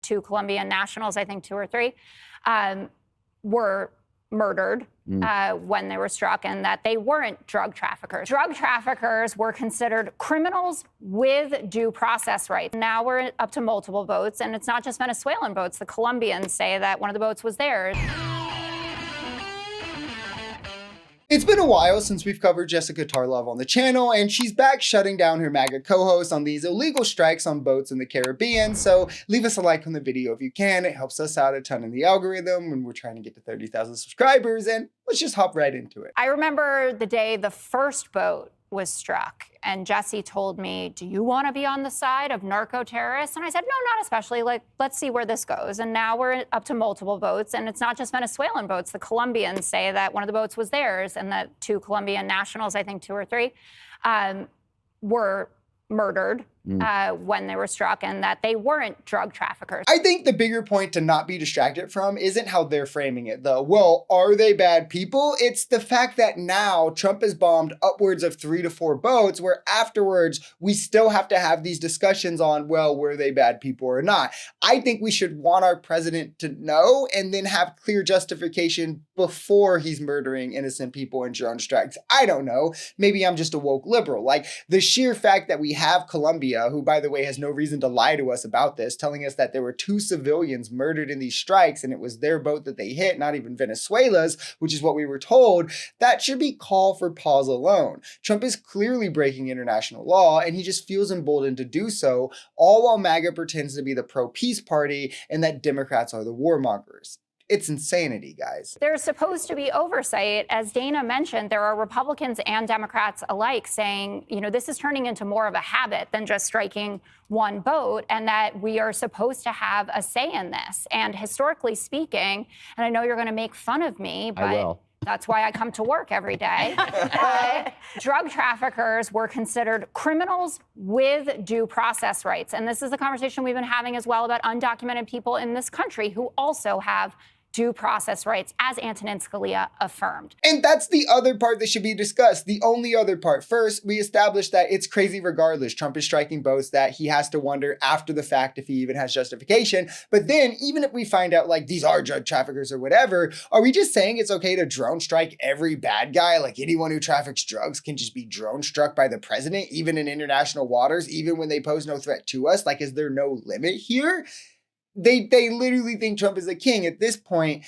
two Colombian nationals, I think two or three, were murdered when they were struck, and that they weren't drug traffickers. Drug traffickers were considered criminals with due process rights. Now we're up to multiple boats, and it's not just Venezuelan boats. The Colombians say that one of the boats was theirs. It's been a while since we've covered Jessica Tarlov on the channel, and she's back shutting down her MAGA co-host on these illegal strikes on boats in the Caribbean, so leave us a like on the video if you can. It helps us out a ton in the algorithm when we're trying to get to 30,000 subscribers, and let's just hop right into it. I remember the day the first boat was struck, and Jesse told me, do you want to be on the side of narco-terrorists? And I said, no, not especially. Like, let's see where this goes. And now we're up to multiple boats, and it's not just Venezuelan boats. The Colombians say that one of the boats was theirs, and that two Colombian nationals, I think two or three, were murdered when they were struck, and that they weren't drug traffickers. I think the bigger point to not be distracted from isn't how they're framing it, though. Well, are they bad people? It's the fact that now Trump has bombed upwards of 3 to 4 boats, where afterwards we still have to have these discussions on, well, were they bad people or not? I think we should want our president to know and then have clear justification before he's murdering innocent people in drone strikes. I don't know. Maybe I'm just a woke liberal. Like, the sheer fact that we have Colombia, who, by the way, has no reason to lie to us about this, telling us that there were 2 civilians murdered in these strikes and it was their boat that they hit, not even Venezuela's, which is what we were told, that should be call for pause alone. Trump is clearly breaking international law, and he just feels emboldened to do so, all while MAGA pretends to be the pro-peace party and that Democrats are the warmongers. It's insanity, guys. There's supposed to be oversight. As Dana mentioned, there are Republicans and Democrats alike saying, you know, this is turning into more of a habit than just striking one boat, and that we are supposed to have a say in this. And historically speaking, and I know you're going to make fun of me, but that's why I come to work every day. Drug traffickers were considered criminals with due process rights. And this is the conversation we've been having as well about undocumented people in this country who also have due process rights, as Antonin Scalia affirmed. And that's the other part that should be discussed. The only other part. First, we established that it's crazy regardless. Trump is striking boats that he has to wonder after the fact if he even has justification. But then, even if we find out like these are drug traffickers or whatever, are we just saying it's okay to drone strike every bad guy? Like anyone who traffics drugs can just be drone struck by the president, even in international waters, even when they pose no threat to us? Like, is there no limit here? They literally think Trump is a king. At this point,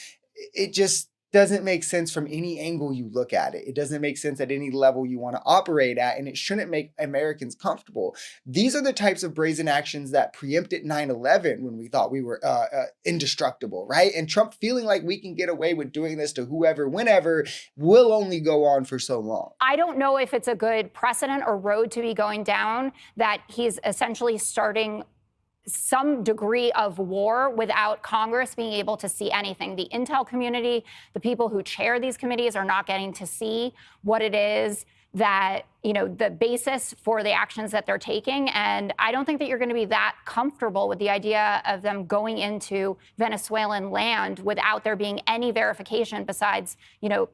it just doesn't make sense from any angle you look at it. It doesn't make sense at any level you want to operate at, and it shouldn't make Americans comfortable. These are the types of brazen actions that preempted 9/11 when we thought we were indestructible, right? And Trump feeling like we can get away with doing this to whoever, whenever, will only go on for so long. I don't know if it's a good precedent or road to be going down that he's essentially starting some degree of war without Congress being able to see anything. The intel community, the people who chair these committees, are not getting to see what it is that, you know, the basis for the actions that they're taking. And I don't think that you're going to be that comfortable with the idea of them going into Venezuelan land without there being any verification besides, you know,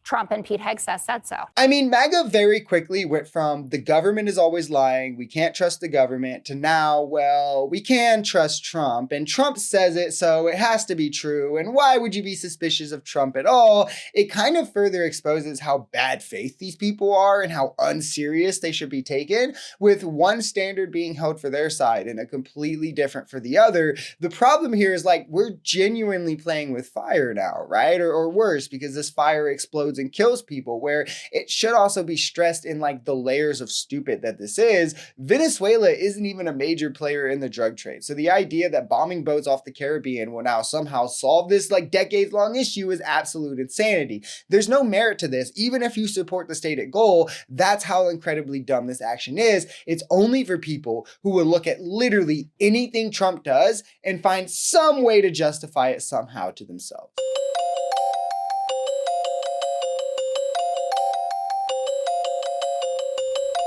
Trump and Pete Hegseth said so. I mean, MAGA very quickly went from the government is always lying, we can't trust the government, to now, well, we can trust Trump, and Trump says it, so it has to be true, and why would you be suspicious of Trump at all? It kind of further exposes how bad faith these people are and how unserious they should be taken, with one standard being held for their side and a completely different for the other. The problem here is, like, we're genuinely playing with fire now, right? Or worse, because this fire explodes and kills people, where it should also be stressed in like the layers of stupid that this is. Venezuela isn't even a major player in the drug trade. So the idea that bombing boats off the Caribbean will now somehow solve this like decades-long issue is absolute insanity. There's no merit to this. Even if you support the stated goal, that's how incredibly dumb this action is. It's only for people who will look at literally anything Trump does and find some way to justify it somehow to themselves.